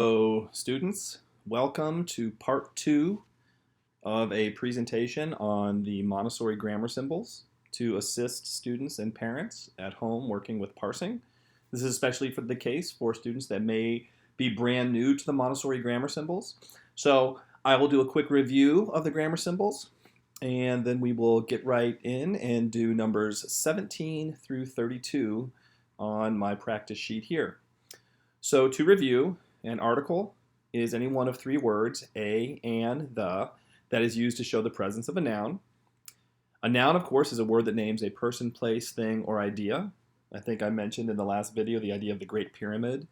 Hello, students. Welcome to part 2 of a presentation on the Montessori Grammar Symbols to assist students and parents at home working with parsing. This is especially for the case for students that may be brand new to the Montessori Grammar Symbols. So I will do a quick review of the grammar symbols, and then we will get right in and do numbers 17 through 32 on my practice sheet here. So to review, an article is any one of three words, a, and, the, that is used to show the presence of a noun. A noun, of course, is a word that names a person, place, thing, or idea. I think I mentioned in the last video the idea of the Great Pyramid,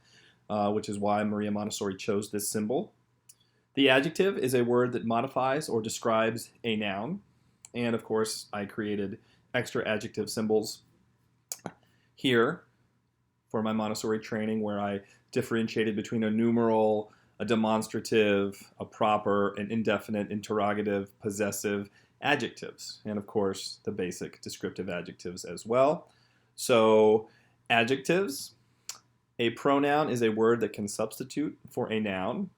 which is why Maria Montessori chose this symbol. The adjective is a word that modifies or describes a noun. And of course, I created extra adjective symbols here for my Montessori training, where I differentiated between a numeral, a demonstrative, a proper, an indefinite, interrogative, possessive adjectives, and of course the basic descriptive adjectives as well. So adjectives, a pronoun is a word that can substitute for a noun.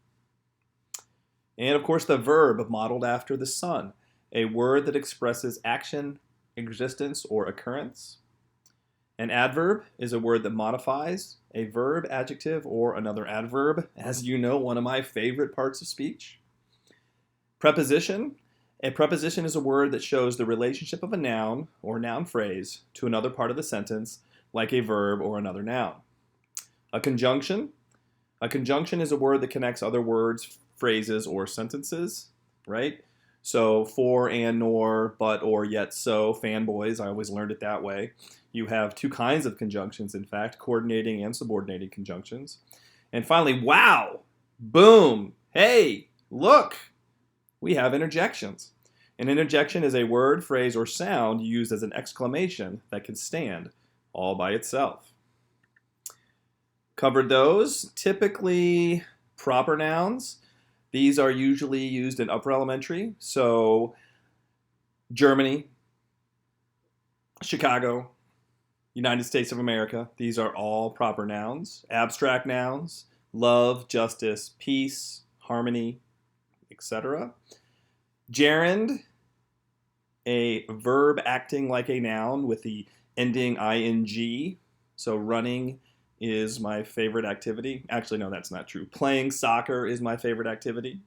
And of course the verb, modeled after the sun, a word that expresses action, existence, or occurrence. An adverb is a word that modifies a verb, adjective, or another adverb. As you know, one of my favorite parts of speech. Preposition. A preposition is a word that shows the relationship of a noun or noun phrase to another part of the sentence, like a verb or another noun. A conjunction. A conjunction is a word that connects other words, phrases, or sentences, right? So for, and, nor, but, or, yet, so, fanboys, I always learned it that way. You have two kinds of conjunctions, in fact, coordinating and subordinating conjunctions. And finally, wow, boom, hey, look, we have interjections. An interjection is a word, phrase, or sound used as an exclamation that can stand all by itself. Covered those. Typically proper nouns. These are usually used in upper elementary. So Germany, Chicago, United States of America, these are all proper nouns. Abstract nouns, love, justice, peace, harmony, etc. Gerund, a verb acting like a noun with the ending ing. So running is my favorite activity. Actually, no, that's not true. Playing soccer is my favorite activity.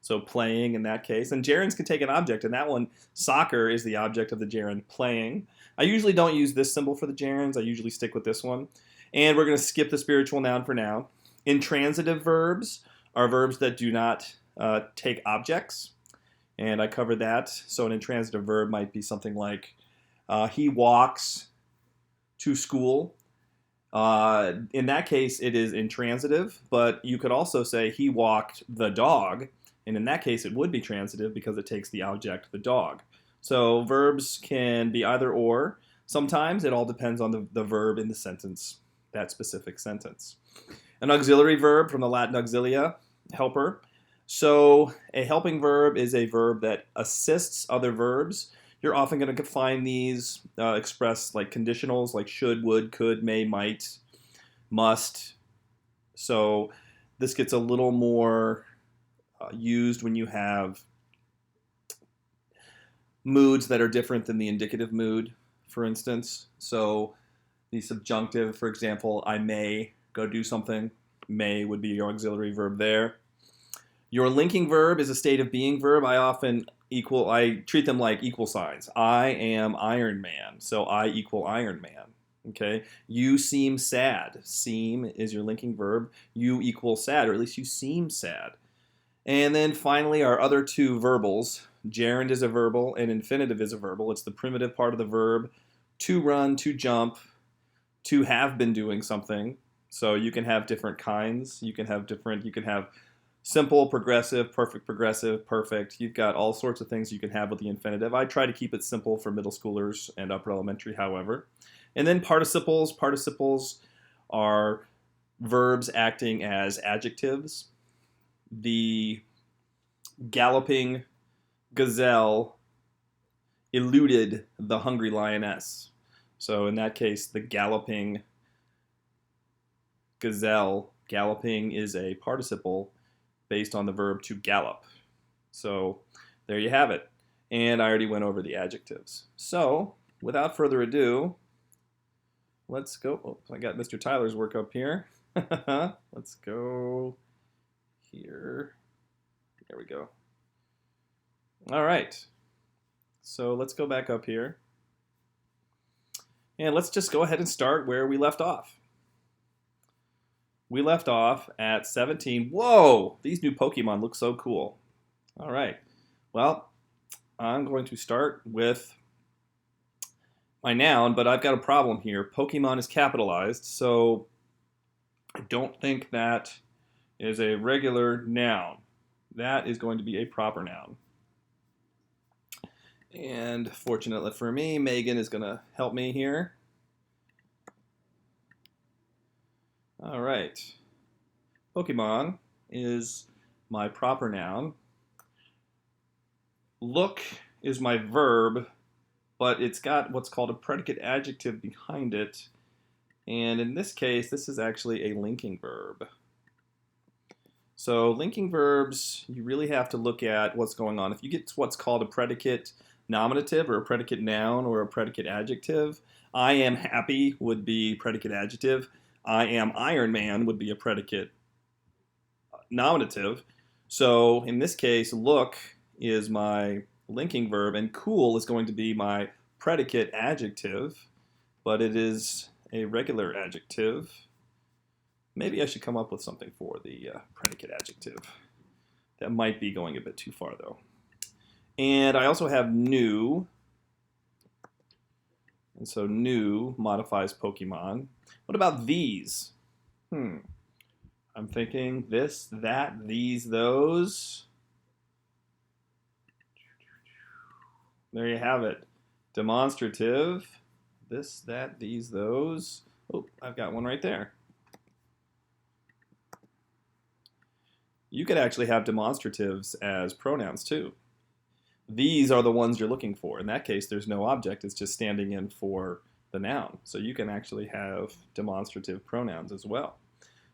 So playing in that case. And gerunds can take an object. In that one, soccer is the object of the gerund, playing. I usually don't use this symbol for the gerunds. I usually stick with this one. And we're going to skip the spiritual noun for now. Intransitive verbs are verbs that do not take objects. And I covered that. So an intransitive verb might be something like, he walks to school. In that case, it is intransitive, but you could also say he walked the dog, and in that case, it would be transitive because it takes the object, the dog. So verbs can be either or. Sometimes it all depends on the verb in the sentence, that specific sentence. An auxiliary verb from the Latin auxilia, helper. So a helping verb is a verb that assists other verbs. You're often going to find these expressed like conditionals, like should, would, could, may, might, must. So this gets a little more used when you have moods that are different than the indicative mood, for instance. So the subjunctive, for example, I may go do something. May would be your auxiliary verb there. Your linking verb is a state of being verb. I treat them like equal signs. I am Iron Man, so I equal Iron Man. Okay. You seem sad. Seem is your linking verb. You equal sad, or at least you seem sad. And then finally, our other two verbals. Gerund is a verbal and infinitive is a verbal. It's the primitive part of the verb. To run, to jump, to have been doing something. So you can have different kinds. You can have simple, progressive, perfect. You've got all sorts of things you can have with the infinitive. I try to keep it simple for middle schoolers and upper elementary, however. And then participles. Participles are verbs acting as adjectives. The galloping gazelle eluded the hungry lioness. So in that case, the galloping gazelle Galloping is a participle based on the verb to gallop. So there you have it. And I already went over the adjectives. So without further ado, let's go. Oh, I got Mr. Tyler's work up here. Let's go here. There we go. All right. So let's go back up here. And let's just go ahead and start where we left off. We left off at 17. Whoa! These new Pokemon look so cool. All right. Well, I'm going to start with my noun, but I've got a problem here. Pokemon is capitalized, so I don't think that is a regular noun. That is going to be a proper noun. And fortunately for me, Megan is going to help me here. All right. Pokemon is my proper noun. Look is my verb, but it's got what's called a predicate adjective behind it. And in this case, this is actually a linking verb. So linking verbs, you really have to look at what's going on. If you get what's called a predicate nominative or a predicate noun or a predicate adjective, I am happy would be predicate adjective. I am Iron Man would be a predicate nominative. So in this case, look is my linking verb, and cool is going to be my predicate adjective, but it is a regular adjective. Maybe I should come up with something for the predicate adjective. That might be going a bit too far, though. And I also have new. And so new modifies Pokemon. What about these? I'm thinking this, that, these, those. There you have it. Demonstrative. This, that, these, those. Oh, I've got one right there. You could actually have demonstratives as pronouns too. These are the ones you're looking for. In that case, there's no object. It's just standing in for the noun. So you can actually have demonstrative pronouns as well.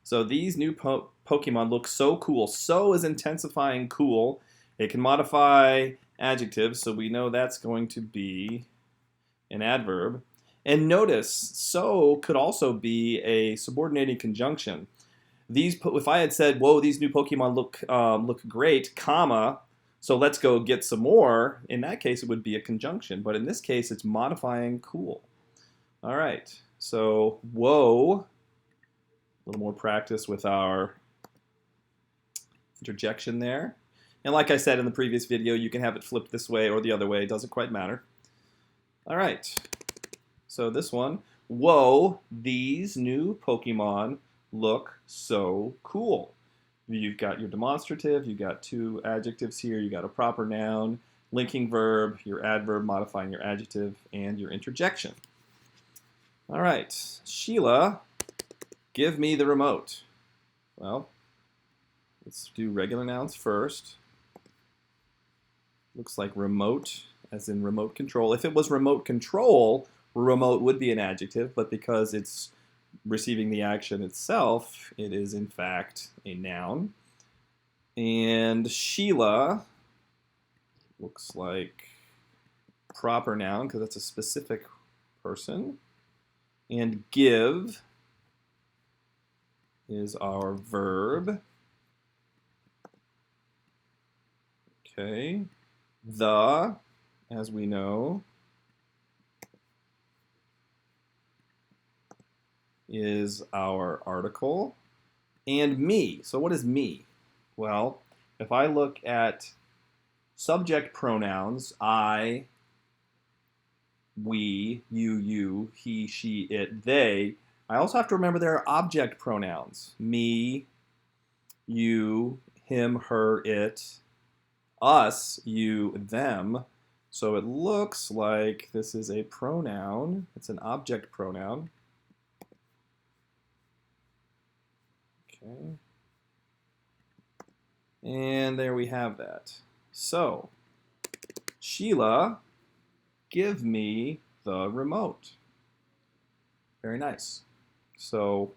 So these new Pokemon look so cool. So is intensifying cool. It can modify adjectives, so we know that's going to be an adverb. And notice, so could also be a subordinating conjunction. If I had said, whoa, these new Pokemon look great, comma, so let's go get some more, in that case it would be a conjunction. But in this case, it's modifying cool. All right, so whoa, a little more practice with our interjection there. And like I said in the previous video, you can have it flipped this way or the other way. It doesn't quite matter. All right. So this one, whoa, these new Pokemon look so cool. You've got your demonstrative, you've got two adjectives here, you got a proper noun, linking verb, your adverb modifying your adjective, and your interjection. All right, Sheila, give me the remote. Well, let's do regular nouns first. Looks like remote, as in remote control. If it was remote control, remote would be an adjective, but because it's receiving the action itself, it is in fact a noun. And Sheila looks like proper noun because that's a specific person. And give is our verb. Okay. The, as we know, is our article. And me. So what is me? Well, if I look at subject pronouns, I, we, you, he, she, it, they, I also have to remember there are object pronouns. Me, you, him, her, it, us, you, them. So it looks like this is a pronoun. It's an object pronoun. Okay. And there we have that. So, Sheila, give me the remote. Very nice. So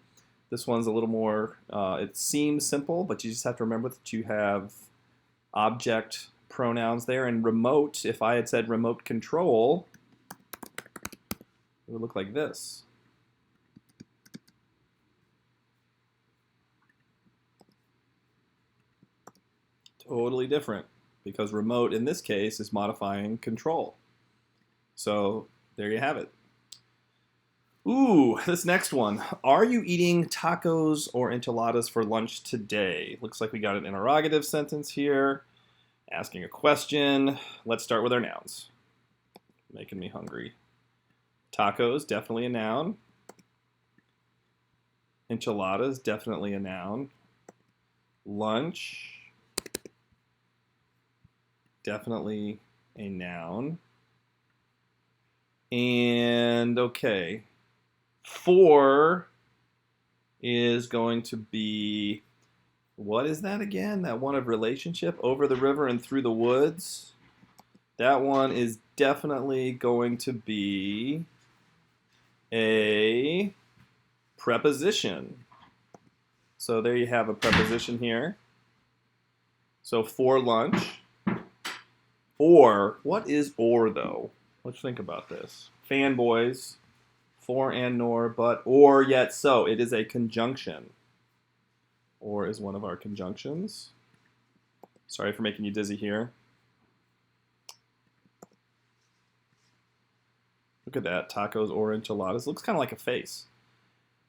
This one's a little more, it seems simple, but you just have to remember that you have object pronouns there. And remote, if I had said remote control, it would look like this. Totally different, because remote in this case is modifying control. So there you have it. Ooh, this next one. Are you eating tacos or enchiladas for lunch today? Looks like we got an interrogative sentence here, asking a question. Let's start with our nouns. Making me hungry. Tacos, definitely a noun. Enchiladas, definitely a noun. Lunch, definitely a noun. And okay, for is going to be, what is that again? That one of relationship, over the river and through the woods. That one is definitely going to be a preposition. So there you have a preposition here. So for lunch. Or, what is or though? Let's think about this. Fanboys, for and nor, but, or, yet, so. It is a conjunction. Or is one of our conjunctions. Sorry for making you dizzy here. Look at that, tacos or enchiladas. Looks kind of like a face.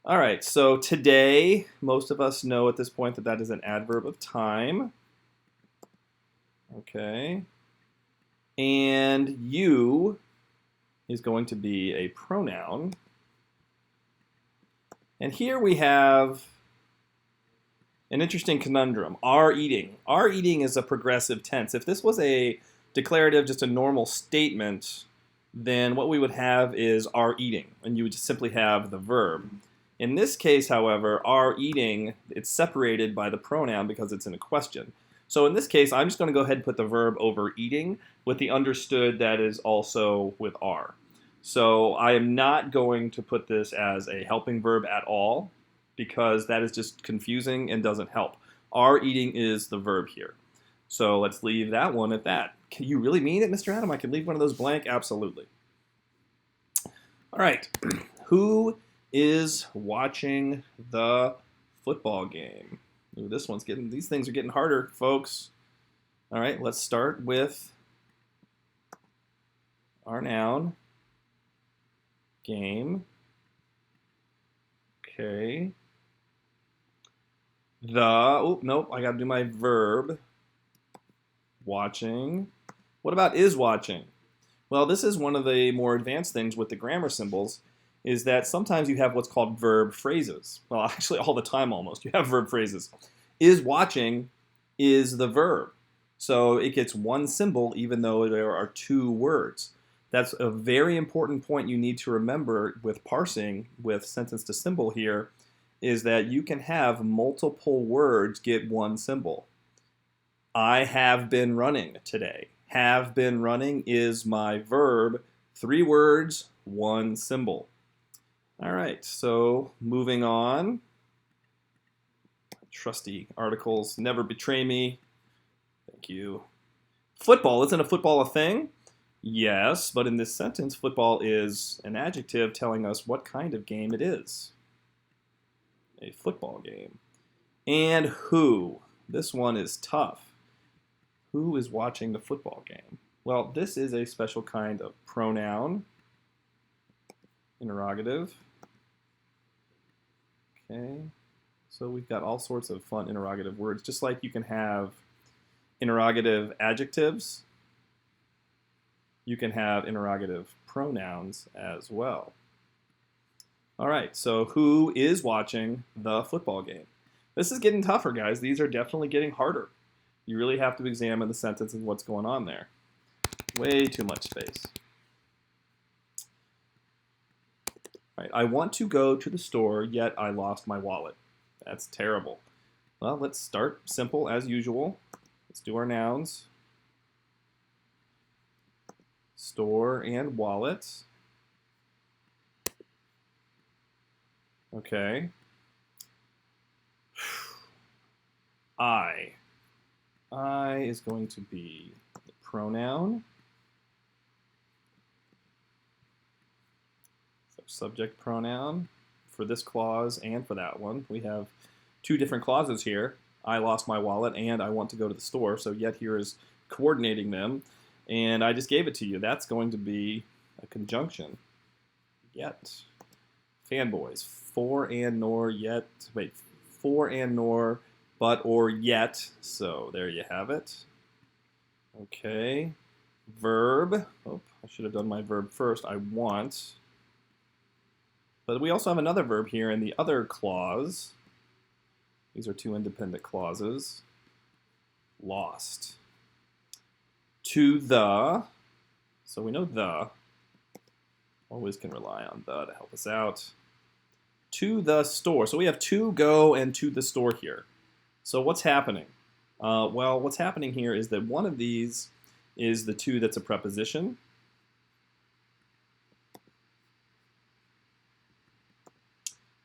All right, so today, most of us know at this point that that is an adverb of time. Okay. And you is going to be a pronoun. And here we have an interesting conundrum. Are eating. Are eating is a progressive tense. If this was a declarative, just a normal statement, then what we would have is are eating, and you would just simply have the verb. In this case, however, are eating, it's separated by the pronoun because it's in a question. So in this case, I'm just going to go ahead and put the verb over eating with the understood that is also with are. So I am not going to put this as a helping verb at all because that is just confusing and doesn't help. Are eating is the verb here. So let's leave that one at that. Can you really mean it, Mr. Adam? I can leave one of those blank? Absolutely. All right. Who is watching the football game? Ooh, this one's getting, these things are getting harder, folks. All right, let's start with our noun, game. Okay. Oh, nope, I gotta do my verb. Watching. What about is watching? Well, this is one of the more advanced things with the grammar symbols, is that sometimes you have what's called verb phrases. Well, actually all the time almost, you have verb phrases. Is watching is the verb. So it gets one symbol even though there are two words. That's a very important point you need to remember with parsing, with sentence to symbol here, is that you can have multiple words get one symbol. I have been running today. Have been running is my verb. 3 words, 1 symbol. All right, so moving on. Trusty articles never betray me. Thank you. Football, isn't a football a thing? Yes, but in this sentence, football is an adjective telling us what kind of game it is. A football game. And who? This one is tough. Who is watching the football game? Well, this is a special kind of pronoun. Interrogative. Okay. So we've got all sorts of fun interrogative words, just like you can have interrogative adjectives. You can have interrogative pronouns as well. All right, so who is watching the football game? This is getting tougher, guys. These are definitely getting harder. You really have to examine the sentence and what's going on there. Way too much space. All right, I want to go to the store, yet I lost my wallet. That's terrible. Well, let's start simple as usual. Let's do our nouns. Store and wallet. Okay. I. I is going to be the pronoun. So subject pronoun for this clause and for that one. We have two different clauses here. I lost my wallet and I want to go to the store. So yet here is coordinating them. And I just gave it to you. That's going to be a conjunction. Yet. Fanboys. For and nor yet. Wait. For and nor, but or yet. So there you have it. Okay. Verb. Oh, I should have done my verb first. I want. But we also have another verb here in the other clause. These are two independent clauses. Lost. To the. So we know the. Always can rely on the to help us out. To the store. So we have to go and to the store here. So what's happening? Well, what's happening here is that one of these is the to that's a preposition.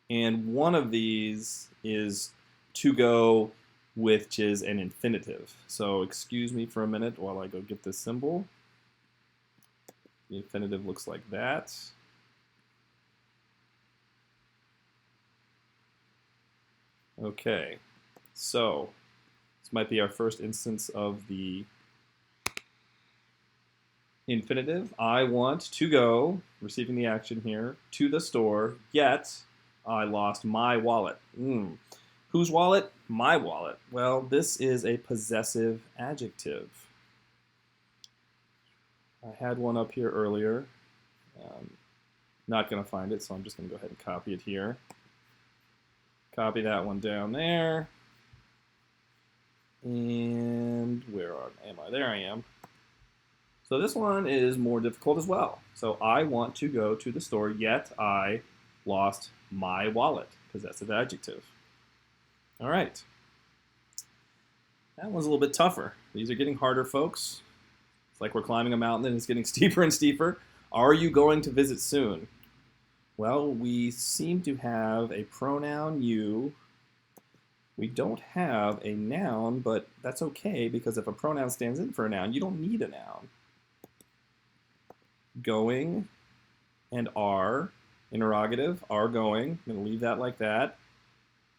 And one of these is to go, which is an infinitive. So excuse me for a minute while I go get this symbol. The infinitive looks like that. Okay, so this might be our first instance of the infinitive. I want to go, receiving the action here, to the store, yet I lost my wallet. Whose wallet? My wallet. Well, this is a possessive adjective. I had one up here earlier. Not going to find it, so I'm just going to go ahead and copy it here. Copy that one down there. And where am I? There I am. So this one is more difficult as well. So I want to go to the store, yet I lost my wallet. Possessive adjective. All right. That one's a little bit tougher. These are getting harder, folks. It's like we're climbing a mountain and it's getting steeper and steeper. Are you going to visit soon? Well, we seem to have a pronoun you. We don't have a noun, but that's okay because if a pronoun stands in for a noun, you don't need a noun. Going and are, interrogative, are going. I'm going to leave that like that.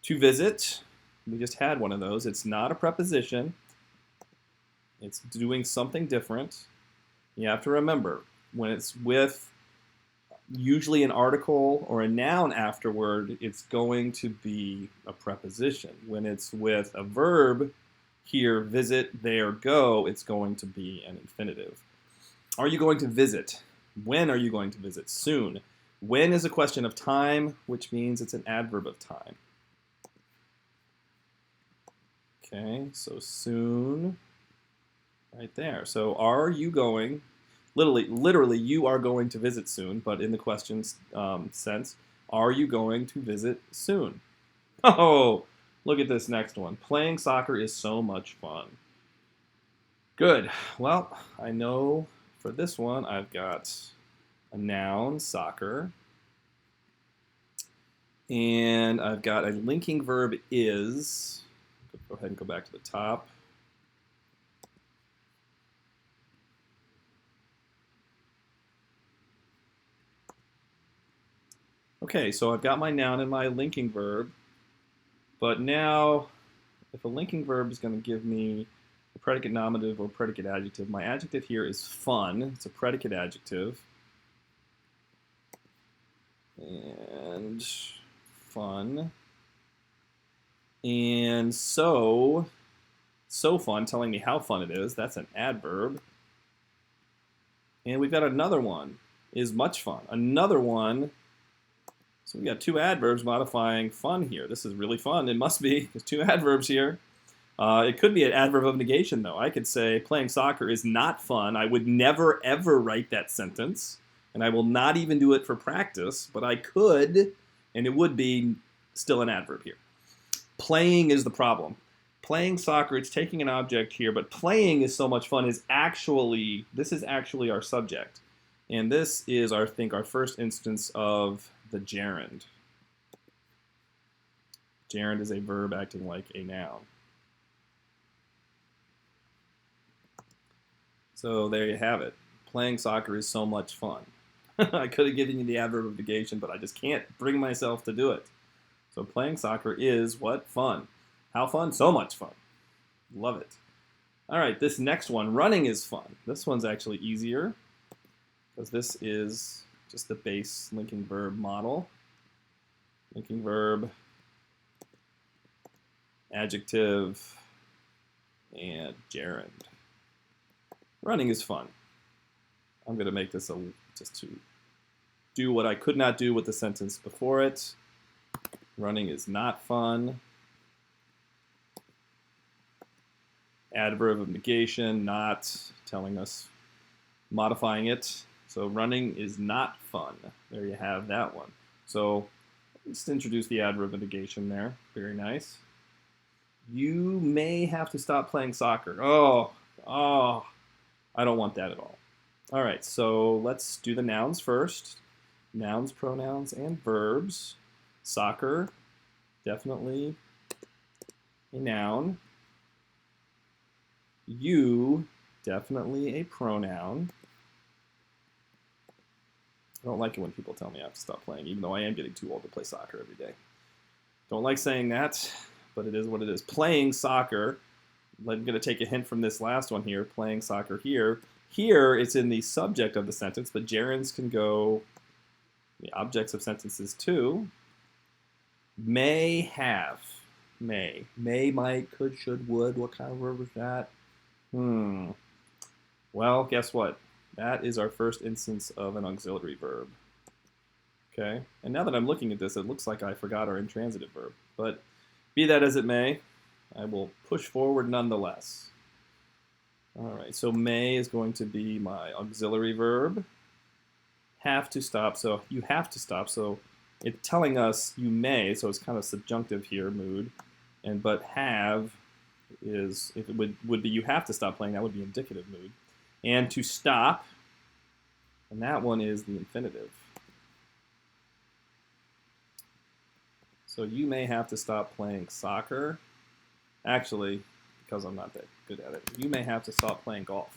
To visit, we just had one of those. It's not a preposition. It's doing something different. You have to remember, when it's with usually an article or a noun afterward, it's going to be a preposition. When it's with a verb, here, visit, there, go, it's going to be an infinitive. Are you going to visit? When are you going to visit? Soon. When is a question of time, which means it's an adverb of time. Okay, so soon, right there. So are you going? Literally, you are going to visit soon, but in the question sense, are you going to visit soon? Oh, look at this next one. Playing soccer is so much fun. Good. Well, I know for this one, I've got a noun, soccer, and I've got a linking verb, is. Go ahead and go back to the top. Okay, so I've got my noun and my linking verb, but now if a linking verb is going to give me a predicate nominative or predicate adjective, my adjective here is fun. It's a predicate adjective. And fun. And so fun, telling me how fun it is. That's an adverb. And we've got another one, is much fun. Another one. So we got two adverbs modifying fun here. This is really fun. It must be. There's two adverbs here. It could be an adverb of negation, though. I could say playing soccer is not fun. I would never, ever write that sentence. And I will not even do it for practice. But I could, and it would be still an adverb here. Playing is the problem. Playing soccer, it's taking an object here. But playing is so much fun this is actually our subject. And this is, I think, our first instance of the gerund. Gerund is a verb acting like a noun. So there you have it. Playing soccer is so much fun. I could have given you the adverb of negation, but I just can't bring myself to do it. So playing soccer is what? Fun. How fun? So much fun. Love it. All right, this next one, running is fun. This one's actually easier because this is just the base linking verb model. Linking verb, adjective, and gerund. Running is fun. I'm going to make this just to do what I could not do with the sentence before it. Running is not fun. Adverb of negation, not, telling us, modifying it. So running is not fun. There you have that one. So let's introduce the adverb of negation there. Very nice. You may have to stop playing soccer. Oh, I don't want that at all. All right, so let's do the nouns first. Nouns, pronouns, and verbs. Soccer, definitely a noun. You, definitely a pronoun. I don't like it when people tell me I have to stop playing, even though I am getting too old to play soccer every day. Don't like saying that, but it is what it is. Playing soccer, I'm going to take a hint from this last one here, playing soccer here. Here, it's in the subject of the sentence, but gerunds can go the objects of sentences too. May have. May, might, could, should, would. What kind of verb was that? Well, guess what? That is our first instance of an auxiliary verb. Okay, and now that I'm looking at this, it looks like I forgot our intransitive verb. But be that as it may, I will push forward nonetheless. All right, so may is going to be my auxiliary verb. Have to stop, so you have to stop. So it's telling us you may, so it's kind of subjunctive here, mood. But have is, if it would be you have to stop playing, that would be indicative mood. And to stop, and that one is the infinitive. So you may have to stop playing soccer. Actually, because I'm not that good at it, you may have to stop playing golf.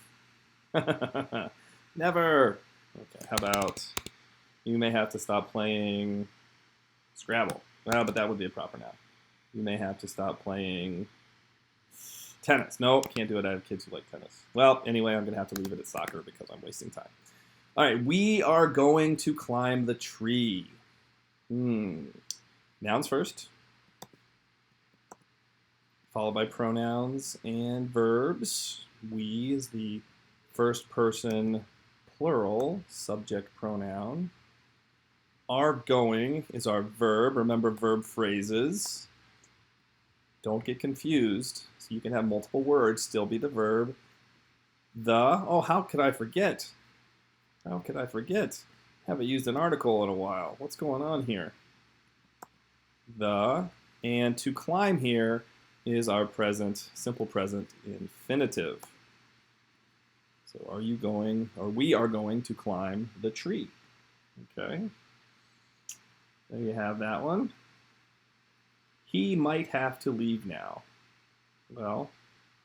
Never. Okay, how about you may have to stop playing Scrabble. Well, but that would be a proper noun. You may have to stop playing tennis. Nope, can't do it. I have kids who like tennis. Well, anyway, I'm going to have to leave it at soccer because I'm wasting time. All right, we are going to climb the tree. Nouns first, followed by pronouns and verbs. We is the first person plural subject pronoun. Are going is our verb. Remember verb phrases. Don't get confused. So you can have multiple words, still be the verb. How could I forget? How could I forget? Haven't used an article in a while. What's going on here? And to climb here is our present, simple present infinitive. So are you going, or we are going to climb the tree. Okay. There you have that one. He might have to leave now. Well,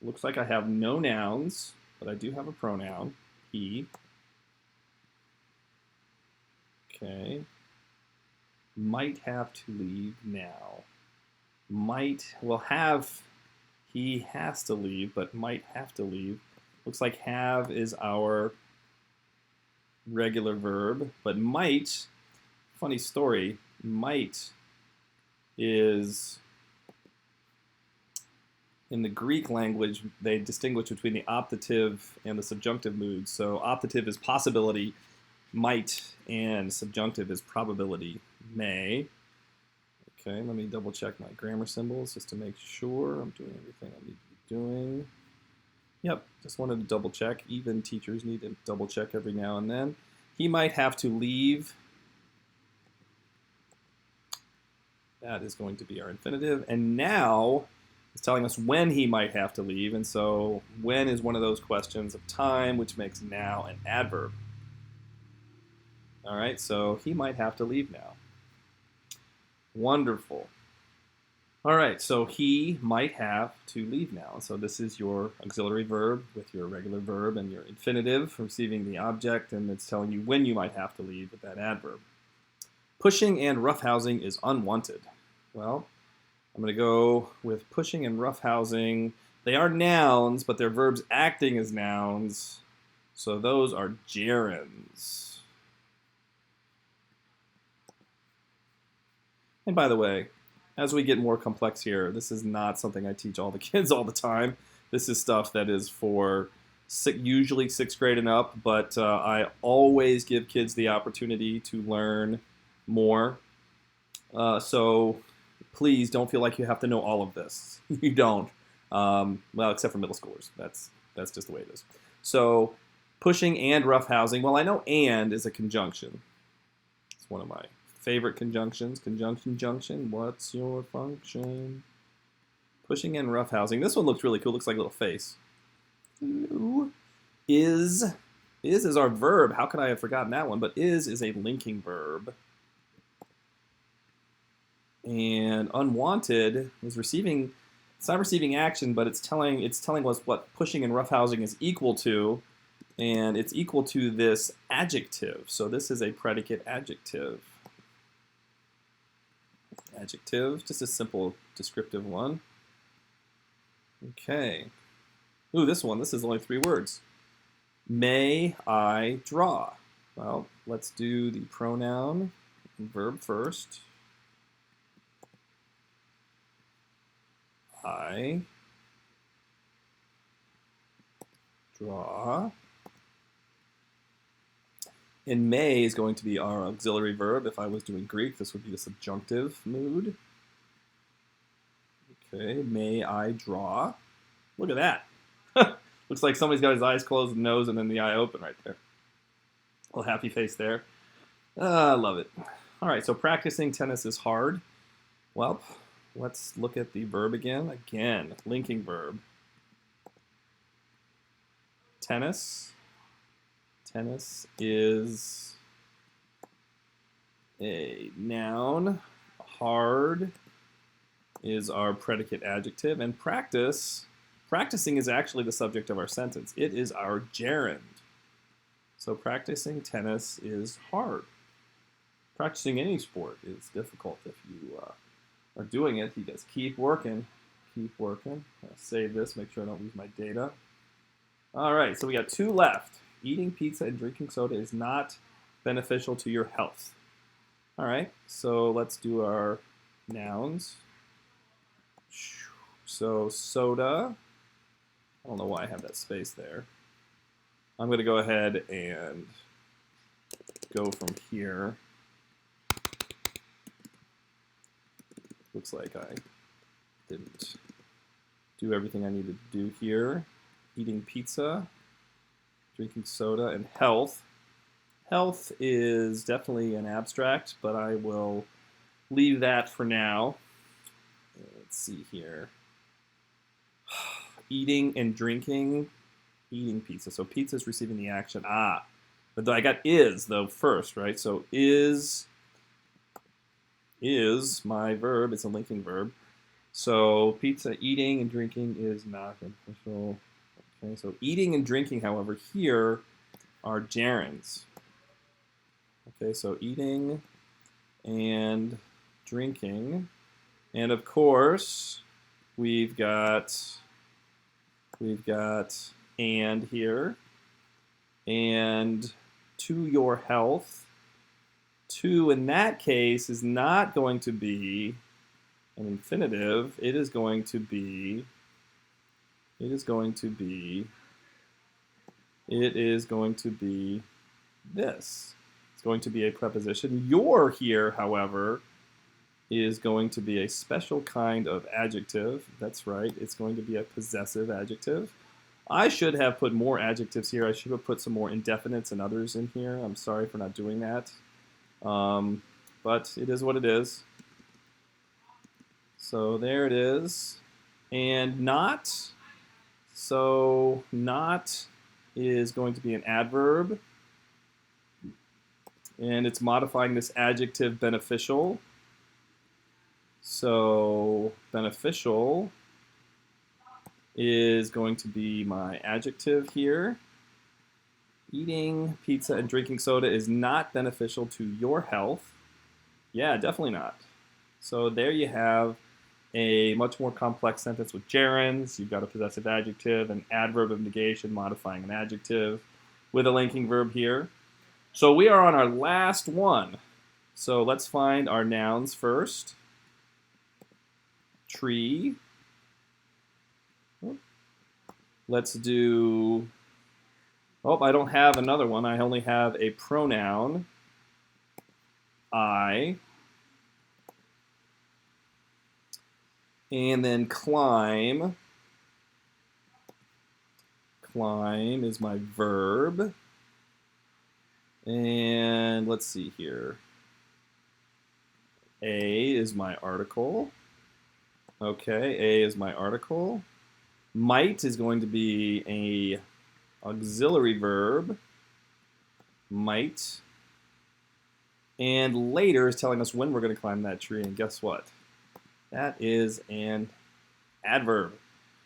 looks like I have no nouns, but I do have a pronoun, he. Okay. Might have to leave now. Might, well, have, he has to leave, but might have to leave. Looks like have is our regular verb, but might, funny story, might is, in the Greek language, they distinguish between the optative and the subjunctive moods. So optative is possibility, might, and subjunctive is probability, may. Okay, let me double check my grammar symbols just to make sure I'm doing everything I need to be doing. Yep, just wanted to double check. Even teachers need to double check every now and then. He might have to leave. That is going to be our infinitive. And now it's telling us when he might have to leave. And so when is one of those questions of time, which makes now an adverb. All right, so he might have to leave now. Wonderful. All right, so he might have to leave now. So this is your auxiliary verb with your regular verb and your infinitive receiving the object, and it's telling you when you might have to leave with that adverb. Pushing and roughhousing is unwanted. Well, I'm going to go with pushing and roughhousing. They are nouns, but they're verbs acting as nouns. So those are gerunds. And by the way, as we get more complex here, this is not something I teach all the kids all the time. This is stuff that is for usually 6th grade and up, but I always give kids the opportunity to learn more. So please don't feel like you have to know all of this. You don't. Well, except for middle schoolers. That's just the way it is. So pushing and roughhousing. Well, I know and is a conjunction. It's one of my favorite conjunctions. Conjunction, junction. What's your function? Pushing and roughhousing. This one looks really cool. Looks like a little face. Is our verb. How could I have forgotten that one? But is a linking verb. And unwanted is receiving. It's not receiving action, but it's telling us what pushing and roughhousing is equal to, and it's equal to this adjective. So this is a predicate adjective. Adjective, just a simple descriptive one. Okay. Ooh, this is only 3 words. May I draw? Well, let's do the pronoun and verb first. I draw. And may is going to be our auxiliary verb. If I was doing Greek, this would be the subjunctive mood. Okay, may I draw? Look at that. Looks like somebody's got his eyes closed, the nose, and then the eye open right there. A little happy face there. I love it. All right, so practicing tennis is hard. Well, let's look at the verb again. Again, linking verb. Tennis. Tennis is a noun. Hard is our predicate adjective. And practicing is actually the subject of our sentence. It is our gerund. So practicing tennis is hard. Practicing any sport is difficult if you are doing it. You just keep working. Keep working. I'll save this, make sure I don't lose my data. All right, so we got 2 left. Eating pizza and drinking soda is not beneficial to your health. All right, so let's do our nouns. So soda, I don't know why I have that space there. I'm going to go ahead and go from here. Looks like I didn't do everything I needed to do here. Eating pizza, drinking soda, and health. Health is definitely an abstract, but I will leave that for now. Let's see here. Eating and drinking, eating pizza. So pizza is receiving the action. But I got is, though, first, right? So is my verb. It's a linking verb. So pizza, eating, and drinking is not beneficial. Okay, so eating and drinking, however, here are gerunds. Okay, so eating and drinking. And of course, we've got and here. And to your health. To, in that case, is not going to be an infinitive. It is going to be this. It's going to be a preposition. Your here, however, is going to be a special kind of adjective. That's right. It's going to be a possessive adjective. I should have put more adjectives here. I should have put some more indefinites and others in here. I'm sorry for not doing that. But it is what it is. So there it is. And not. So not is going to be an adverb. And it's modifying this adjective beneficial. So beneficial is going to be my adjective here. Eating pizza and drinking soda is not beneficial to your health. Yeah, definitely not. So there you have a much more complex sentence with gerunds. You've got a possessive adjective, an adverb of negation modifying an adjective with a linking verb here. So we are on our last one. So let's find our nouns first. Tree. Let's do, oh, I don't have another one. I only have a pronoun, I. And then climb. Climb is my verb. And let's see here. A is my article. Okay, A is my article. Might is going to be a auxiliary verb. Might. And later is telling us when we're going to climb that tree. And guess what? That is an adverb.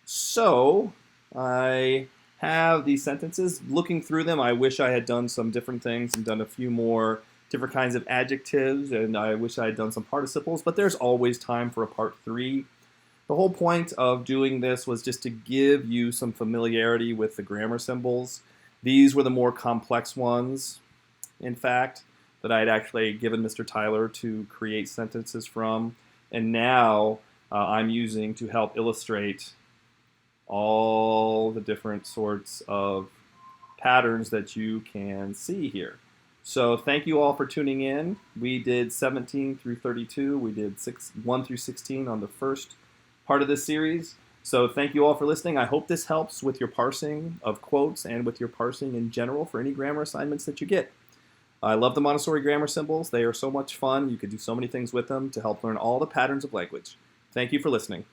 So I have these sentences. Looking through them, I wish I had done some different things and done a few more different kinds of adjectives, and I wish I had done some participles, but there's always time for a part 3. The whole point of doing this was just to give you some familiarity with the grammar symbols. These were the more complex ones, in fact, that I had actually given Mr. Tyler to create sentences from, and now I'm using to help illustrate all the different sorts of patterns that you can see here. So thank you all for tuning in. We did 17 through 32. We did 1 through 16 on the first part of this series. So thank you all for listening. I hope this helps with your parsing of quotes and with your parsing in general for any grammar assignments that you get. I love the Montessori Grammar Symbols. They are so much fun. You could do so many things with them to help learn all the patterns of language. Thank you for listening.